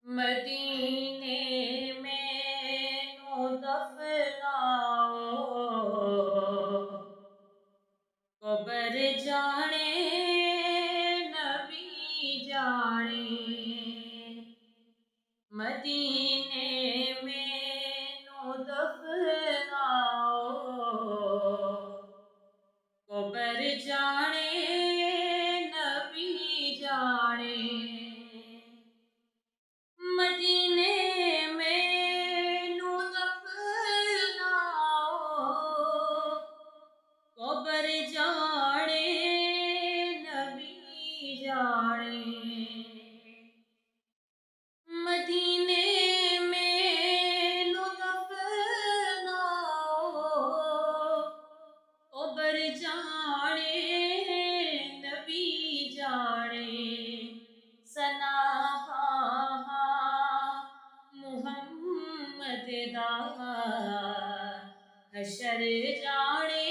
मदीने में no दफनाओ, cover जाने नबी जाने। मदीने में नो दफनाओ, कबर जाने नबी जाने। मदीने में नू दफनाओ, कबर जाने नबी जाने। मदीने में नू दफनाओ, कबर जाने नबी जाने। सना मुहम्मद दा हशर जाने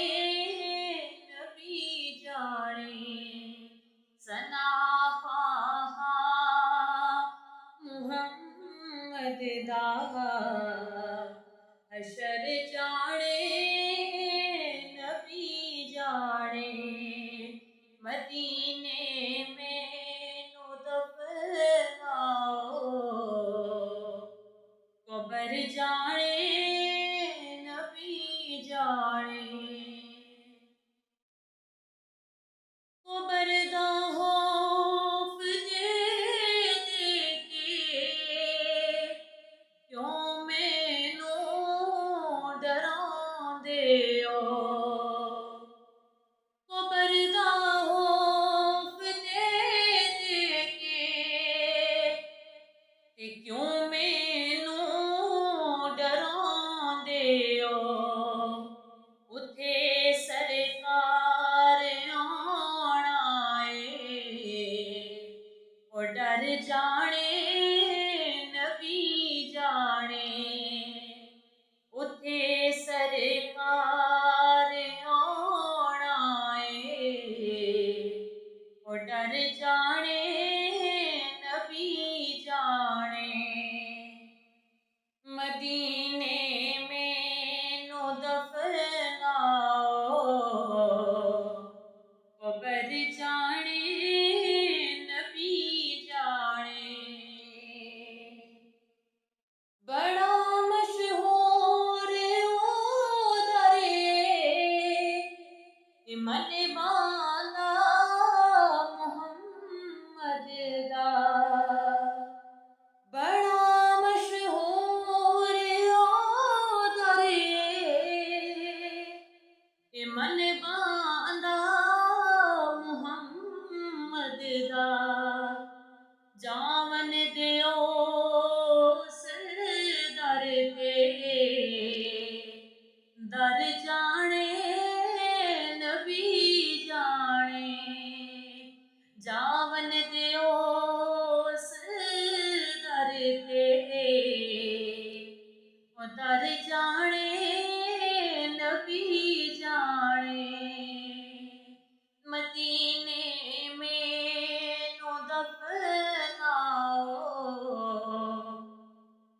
नबी जाने। सना मुहम्मद दा हशर जाने नबी जाने। मदीने में नो दफनाओ, कबर जाने नबी जाने। कबर दा खौफ दे के क्यों मैनू डरांदे हो। कबर दा खौफ दे के क्यों मैनू डरांदे हो। उथे सरकार आना है, ओ डर जाने नबी जाने। उथे सरकार आना है, ओ डर जाने नबी जाने। मदीने में नो दफनाओ, कबर जाने नबी जाने। बड़ा मशहूर दरे मन बांदा मुहम्मद दा। बड़ा मशहूर दरे मन बांदा मुहम्मद दा। जावन दियो उस दर ते, दर जाने नबी जाने। जावन दियो उस दर ते, दर जाने नबी जाने। मदीने में नो दफनाओ,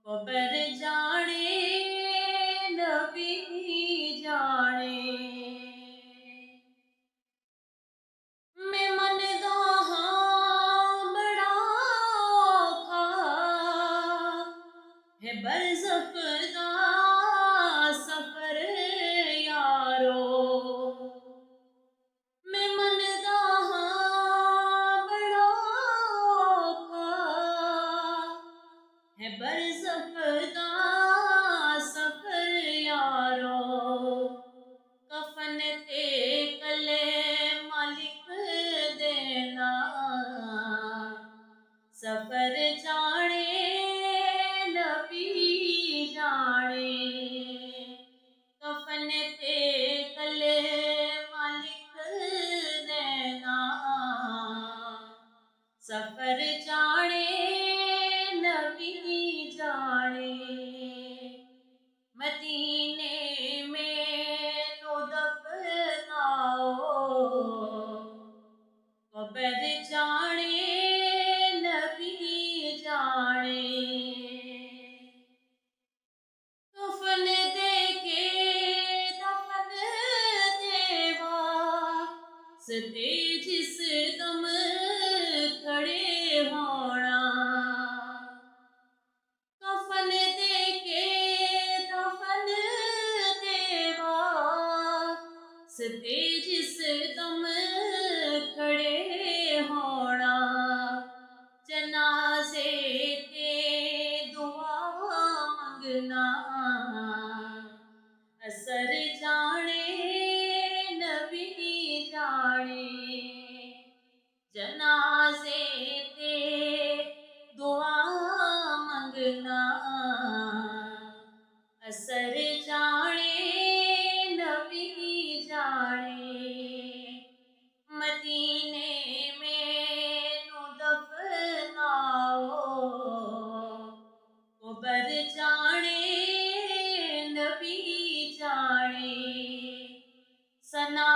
कबर जाने नबी जाने। मैं मनदा हां बड़ा औखा है बरज़ख दा सफर यारो। मैं मनदा हां बड़ा औखा है बरज़ख दा सफर यारो। कफन ते कले मालिक देना, सफर जाने नबी जाने। कफन ते कले मालिक देना, सफर जाने नबी जाने। मदीने में नो दफनाओ, कबर जाने नबी जाने। सते जिस दम खड़े होना कफन दे के दफन देवा सते जिस दम खड़े होना जनाजे ते दुआ मंगना असर जाने नबी जाने जनाजे ते दुआ मंगना असर जाने नबी जाने मदीने में नु दफनाओ कबर जाने नबी जाने सना